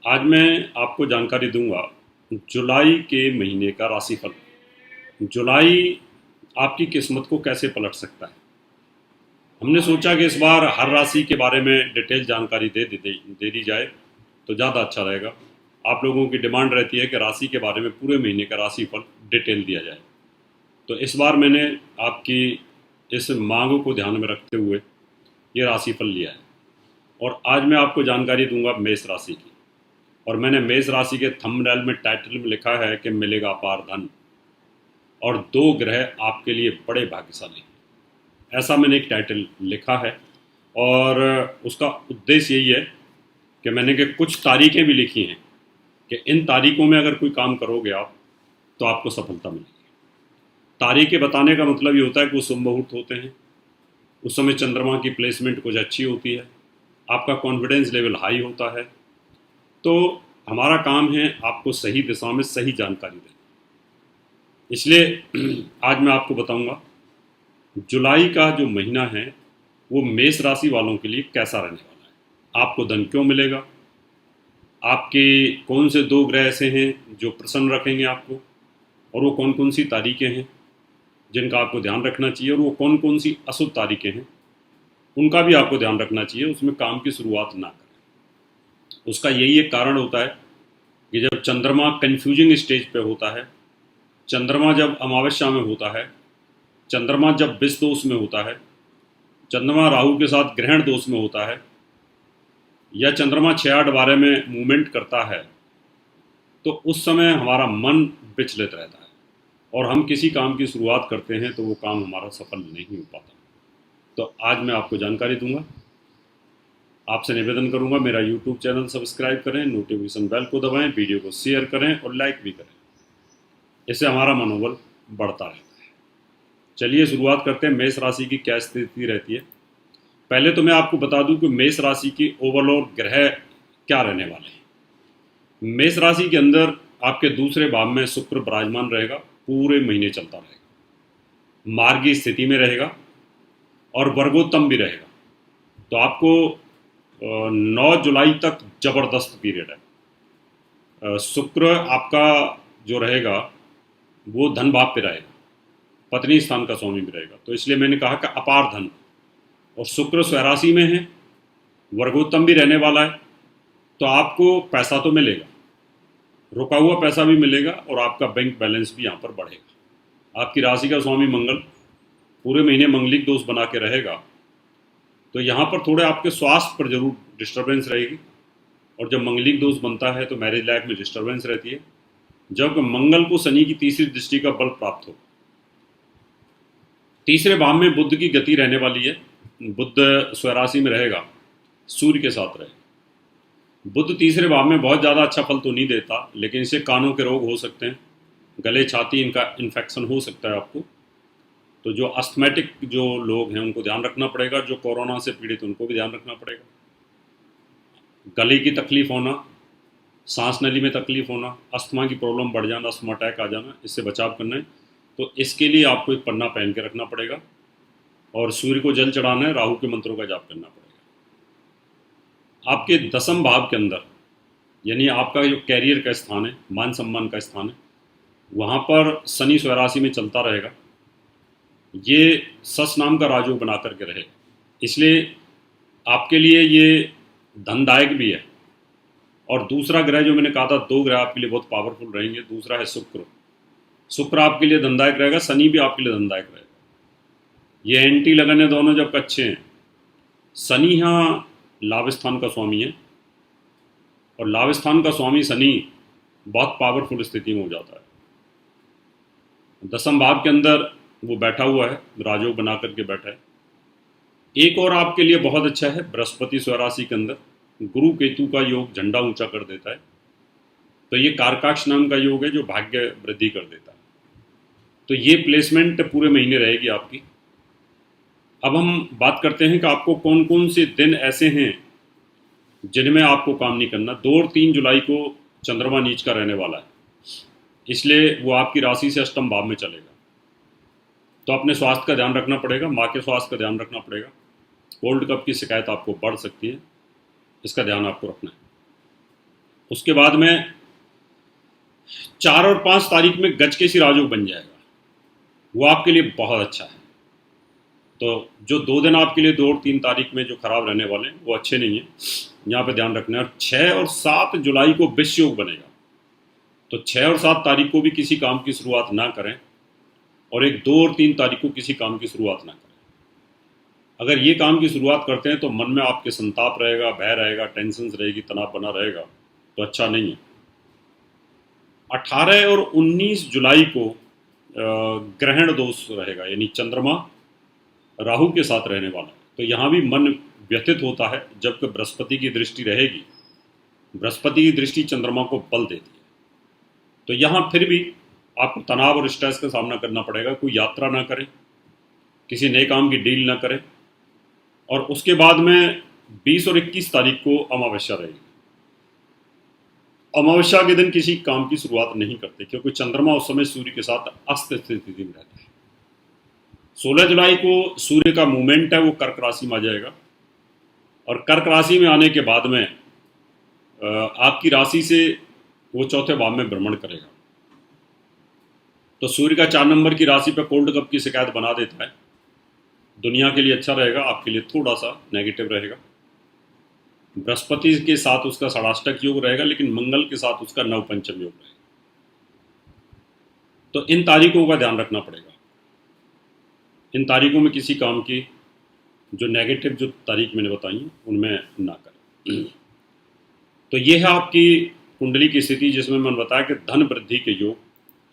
आज मैं आपको जानकारी दूंगा जुलाई के महीने का राशिफल। जुलाई आपकी किस्मत को कैसे पलट सकता है। हमने सोचा कि इस बार हर राशि के बारे में डिटेल जानकारी दे दी जाए तो ज़्यादा अच्छा रहेगा। आप लोगों की डिमांड रहती है कि राशि के बारे में पूरे महीने का राशिफल डिटेल दिया जाए, तो इस बार मैंने आपकी इस मांग को ध्यान में रखते हुए ये राशिफल लिया है। और आज मैं आपको जानकारी दूंगा मेष राशि की। और मैंने मेष राशि के थंबनेल में टाइटल में लिखा है कि मिलेगा अपार धन और दो ग्रह आपके लिए बड़े भाग्यशाली हैं। ऐसा मैंने एक टाइटल लिखा है और उसका उद्देश्य यही है कि मैंने कि कुछ तारीखें भी लिखी हैं कि इन तारीखों में अगर कोई काम करोगे आप तो आपको सफलता मिलेगी। तारीखें बताने का मतलब ये होता है कि वो शुभ मुहूर्त होते हैं, उस समय चंद्रमा की प्लेसमेंट कुछ अच्छी होती है, आपका कॉन्फिडेंस लेवल हाई होता है। तो हमारा काम है आपको सही दिशा में सही जानकारी देना। इसलिए आज मैं आपको बताऊंगा जुलाई का जो महीना है वो मेष राशि वालों के लिए कैसा रहने वाला है। आपको धन क्यों मिलेगा, आपके कौन से दो ग्रह ऐसे हैं जो प्रसन्न रखेंगे आपको, और वो कौन कौन सी तारीखें हैं जिनका आपको ध्यान रखना चाहिए, और वो कौन कौन सी अशुभ तारीखें हैं उनका भी आपको ध्यान रखना चाहिए, उसमें काम की शुरुआत ना करें। उसका यही एक कारण होता है कि जब चंद्रमा कन्फ्यूजिंग स्टेज पे होता है, चंद्रमा जब अमावस्या में होता है, चंद्रमा जब विष दोष में होता है, चंद्रमा राहु के साथ ग्रहण दोष में होता है, या चंद्रमा 6-8-12 में मूवमेंट करता है, तो उस समय हमारा मन विचलित रहता है और हम किसी काम की शुरुआत करते हैं तो वो काम हमारा सफल नहीं हो पाता। तो आज मैं आपको जानकारी दूंगा। आपसे निवेदन करूंगा मेरा यूट्यूब चैनल सब्सक्राइब करें, नोटिफिकेशन बेल को दबाएं, वीडियो को शेयर करें और लाइक भी करें। इससे हमारा मनोबल बढ़ता रहता है। चलिए शुरुआत करते हैं मेष राशि की क्या स्थिति रहती है। पहले तो मैं आपको बता दूं कि मेष राशि की ओवरऑल ग्रह क्या रहने वाले हैं। मेष राशि के अंदर आपके दूसरे भाव में शुक्र विराजमान रहेगा, पूरे महीने चलता रहेगा, मार्गी स्थिति में रहेगा और वर्गोत्तम भी रहेगा। तो आपको 9 जुलाई तक जबरदस्त पीरियड है। शुक्र आपका जो रहेगा वो धन भाव पे रहेगा, पत्नी स्थान का स्वामी भी रहेगा, तो इसलिए मैंने कहा कि अपार धन। और शुक्र स्वराशि में है, वर्गोत्तम भी रहने वाला है, तो आपको पैसा तो मिलेगा, रुका हुआ पैसा भी मिलेगा और आपका बैंक बैलेंस भी यहाँ पर बढ़ेगा। आपकी राशि का स्वामी मंगल पूरे महीने मंगलिक दोष बना के रहेगा, तो यहाँ पर थोड़े आपके स्वास्थ्य पर जरूर डिस्टर्बेंस रहेगी। और जब मंगलिक दोष बनता है तो मैरिज लाइफ में डिस्टर्बेंस रहती है। जब मंगल को शनि की तीसरी दृष्टि का बल प्राप्त हो, तीसरे भाव में बुध की गति रहने वाली है, बुध स्वराशि में रहेगा, सूर्य के साथ रहे। बुध तीसरे भाव में बहुत ज़्यादा अच्छा फल तो नहीं देता, लेकिन इससे कानों के रोग हो सकते हैं, गले छाती इनका इन्फेक्शन हो सकता है आपको। तो जो अस्थमेटिक जो लोग हैं उनको ध्यान रखना पड़ेगा, जो कोरोना से पीड़ित उनको भी ध्यान रखना पड़ेगा। गले की तकलीफ होना, सांस नली में तकलीफ होना, अस्थमा की प्रॉब्लम बढ़ जाना, अस्थमा अटैक आ जाना, इससे बचाव करना है। तो इसके लिए आपको एक पन्ना पहन के रखना पड़ेगा और सूर्य को जल चढ़ाना है, राहु के मंत्रों का जाप करना पड़ेगा। आपके दसम भाव के अंदर, यानी आपका जो कैरियर का स्थान है, मान सम्मान का स्थान है, वहाँ पर शनि स्वराशि में चलता रहेगा। ये सस नाम का राजयोग बना करके रहे, इसलिए आपके लिए ये धनदायक भी है। और दूसरा ग्रह जो मैंने कहा था, दो ग्रह आपके लिए बहुत पावरफुल रहेंगे। दूसरा है शुक्र। शुक्र आपके लिए धनदायक रहेगा, शनि भी आपके लिए धनदायक रहेगा। ये एंटी लगन है दोनों जब अच्छे हैं। शनि यहाँ लाभ स्थान का स्वामी है और लाभ स्थान का स्वामी शनि बहुत पावरफुल स्थिति में हो जाता है। दसम भाव के अंदर वो बैठा हुआ है, राजयोग बना करके बैठा है। एक और आपके लिए बहुत अच्छा है, बृहस्पति स्वराशि के अंदर गुरु केतु का योग झंडा ऊंचा कर देता है। तो ये कारकाक्ष नाम का योग है जो भाग्य वृद्धि कर देता है। तो ये प्लेसमेंट पूरे महीने रहेगी आपकी। अब हम बात करते हैं कि आपको कौन कौन से दिन ऐसे हैं जिनमें आपको काम नहीं करना। 2 और 3 जुलाई को चंद्रमा नीच का रहने वाला है, इसलिए वो आपकी राशि से अष्टम भाव में चलेगा। तो अपने स्वास्थ्य का ध्यान रखना पड़ेगा, माँ के स्वास्थ्य का ध्यान रखना पड़ेगा। कोल्ड कफ की शिकायत आपको बढ़ सकती है, इसका ध्यान आपको रखना है। उसके बाद में 4 और 5 तारीख में गजकेसी राजयोग बन जाएगा, वो आपके लिए बहुत अच्छा है। तो जो 2 दिन आपके लिए 2 और 3 तारीख में जो खराब रहने वाले हैं वो अच्छे नहीं हैं, यहाँ पे ध्यान रखना है। और 6 और 7 जुलाई को विश्व योग बनेगा, तो 6 और 7 तारीख को भी किसी काम की शुरुआत ना करें, और एक 2 और 3 तारीख को किसी काम की शुरुआत ना करें। अगर ये काम की शुरुआत करते हैं तो मन में आपके संताप रहेगा, भय रहेगा, टेंशन रहेगी, तनाव बना रहेगा, तो अच्छा नहीं है। 18 और 19 जुलाई को ग्रहण दोष रहेगा, यानी चंद्रमा राहु के साथ रहने वाला है, तो यहाँ भी मन व्यथित होता है, जबकि बृहस्पति की दृष्टि रहेगी। बृहस्पति की दृष्टि चंद्रमा को बल देती है, तो यहाँ फिर भी आपको तनाव और स्ट्रेस का सामना करना पड़ेगा। कोई यात्रा ना करें, किसी नए काम की डील ना करें। और उसके बाद में 20 और 21 तारीख को अमावस्या रहेगी। अमावस्या के दिन किसी काम की शुरुआत नहीं करते, क्योंकि चंद्रमा उस समय सूर्य के साथ अस्त स्थिति में रहता है। 16 जुलाई को सूर्य का मूवमेंट है, वो कर्क राशि में आ जाएगा, और कर्क राशि में आने के बाद में आपकी राशि से वो चौथे भाव में भ्रमण करेगा। तो सूर्य का 4 नंबर की राशि पर कोल्ड कप की शिकायत बना देता है। दुनिया के लिए अच्छा रहेगा, आपके लिए थोड़ा सा नेगेटिव रहेगा। बृहस्पति के साथ उसका षडाष्टक योग रहेगा, लेकिन मंगल के साथ उसका नवपंचम योग रहेगा। तो इन तारीखों का ध्यान रखना पड़ेगा। इन तारीखों में किसी काम की जो नेगेटिव जो तारीख मैंने बताई हैं उनमें ना करें। तो ये है आपकी कुंडली की स्थिति, जिसमें मैंने बताया कि धन वृद्धि के योग,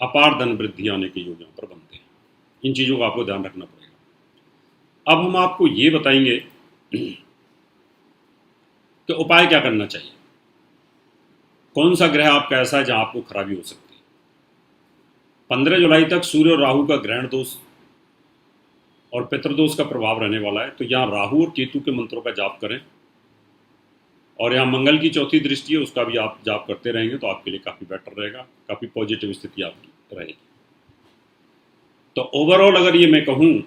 अपार धन वृद्धि आने के योग यहाँ पर बनते हैं। इन चीज़ों का आपको ध्यान रखना पड़ेगा। अब हम आपको ये बताएंगे कि उपाय क्या करना चाहिए, कौन सा ग्रह आपका ऐसा है जहां आपको खराबी हो सकती है। 15 जुलाई तक सूर्य और राहु का ग्रहण दोष और पितृदोष का प्रभाव रहने वाला है, तो यहाँ राहु और केतु के मंत्रों का जाप करें, और यहाँ मंगल की चौथी दृष्टि है, उसका भी आप जाप करते रहेंगे तो आपके लिए काफ़ी बेटर रहेगा, काफ़ी पॉजिटिव स्थिति आपकी रहेगी। तो ओवरऑल अगर ये मैं कहूँ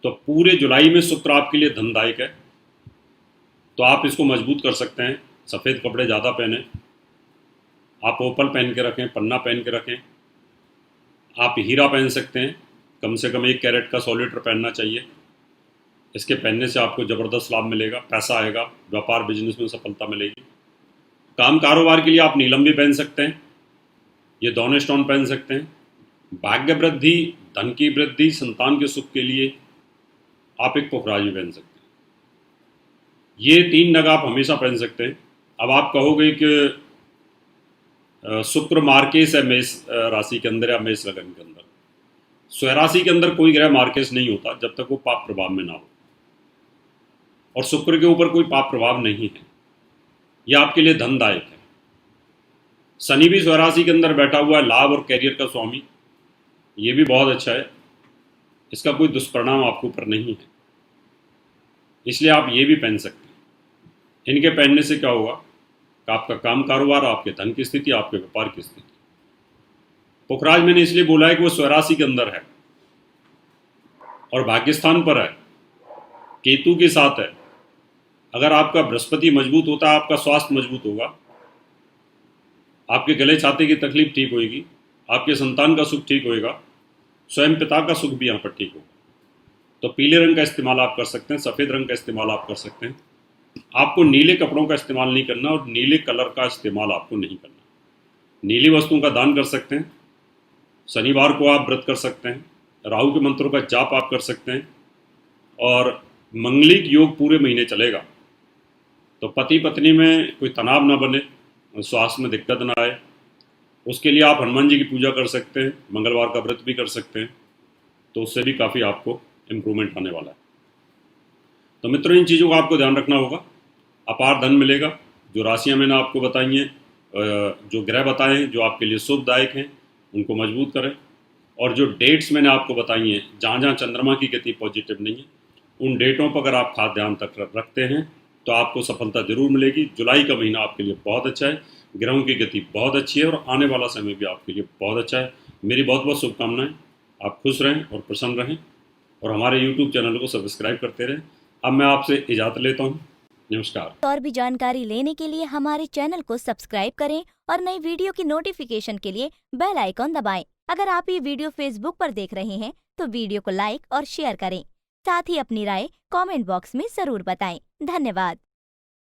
तो पूरे जुलाई में शुक्र आपके लिए धनदायक है, तो आप इसको मजबूत कर सकते हैं। सफ़ेद कपड़े ज़्यादा पहने, आप ओपल पहन के रखें, पन्ना पहन के रखें, आप हीरा पहन सकते हैं, कम से कम 1 कैरेट का सॉलिटर पहनना चाहिए। इसके पहनने से आपको ज़बरदस्त लाभ मिलेगा, पैसा आएगा, व्यापार बिजनेस में सफलता मिलेगी। काम कारोबार के लिए आप नीलम भी पहन सकते हैं, ये दोनों स्टोन पहन सकते हैं। भाग्य वृद्धि, धन की वृद्धि, संतान के सुख के लिए आप एक पुखराज भी पहन सकते हैं। ये 3 नग आप हमेशा पहन सकते हैं। अब आप कहोगे कि शुक्र मार्केश है मेष राशि के अंदर या मेष लगन के अंदर। स्वराशि के अंदर कोई ग्रह मार्केश नहीं होता जब तक वो पाप प्रभाव में ना हो, और शुक्र के ऊपर कोई पाप प्रभाव नहीं है, यह आपके लिए धनदायक है। शनि भी स्वराशि के अंदर बैठा हुआ है, लाभ और कैरियर का स्वामी, ये भी बहुत अच्छा है, इसका कोई दुष्परिणाम आपके ऊपर नहीं है, इसलिए आप ये भी पहन सकते हैं। इनके पहनने से क्या होगा कि आपका काम कारोबार, आपके धन की स्थिति, आपके व्यापार की स्थिति। पुखराज मैंने इसलिए बोला है कि वो स्वराशि के अंदर है और भाग्यस्थान पर है, केतु के साथ है। अगर आपका बृहस्पति मजबूत होता है, आपका स्वास्थ्य मजबूत होगा, आपके गले छाती की तकलीफ ठीक होगी, आपके संतान का सुख ठीक होएगा, स्वयं पिता का सुख भी यहाँ पर ठीक होगा। तो पीले रंग का इस्तेमाल आप कर सकते हैं, सफ़ेद रंग का इस्तेमाल आप कर सकते हैं। आपको नीले कपड़ों का इस्तेमाल नहीं करना, और नीले कलर का इस्तेमाल आपको नहीं करना। नीली वस्तुओं का दान कर सकते हैं। शनिवार को आप व्रत कर सकते हैं, राहु के मंत्रों का जाप आप कर सकते हैं, और मंगलिक योग पूरे महीने चलेगा। तो पति पत्नी में कोई तनाव ना बने, स्वास्थ्य में दिक्कत ना आए, उसके लिए आप हनुमान जी की पूजा कर सकते हैं, मंगलवार का व्रत भी कर सकते हैं, तो उससे भी काफ़ी आपको इम्प्रूवमेंट आने वाला है। तो मित्रों, इन चीज़ों का आपको ध्यान रखना होगा। अपार धन मिलेगा। जो राशियाँ मैंने आपको बताई हैं, जो ग्रह बताए हैं जो आपके लिए शुभदायक हैं, उनको मजबूत करें। और जो डेट्स मैंने आपको बताई हैं जहाँ जहाँ चंद्रमा की गति पॉजिटिव नहीं है, उन डेटों पर अगर आप खास ध्यान तक रखते हैं तो आपको सफलता जरूर मिलेगी। जुलाई का महीना आपके लिए बहुत अच्छा है, ग्रहों की गति बहुत अच्छी है, और आने वाला समय भी आपके लिए बहुत अच्छा है। मेरी बहुत बहुत शुभकामनाएं। आप खुश रहें और प्रसन्न रहें, और हमारे YouTube चैनल को सब्सक्राइब करते रहें। अब मैं आपसे इजाज़त लेता हूँ। नमस्कार। और भी जानकारी लेने के लिए हमारे चैनल को सब्सक्राइब करें और नई वीडियो की नोटिफिकेशन के लिए बेल आइकॉन दबाएं। अगर आप ये वीडियो फेसबुक पर देख रहे हैं तो वीडियो को लाइक और शेयर करें। साथ ही अपनी राय कमेंट बॉक्स में जरूर बताएं। धन्यवाद।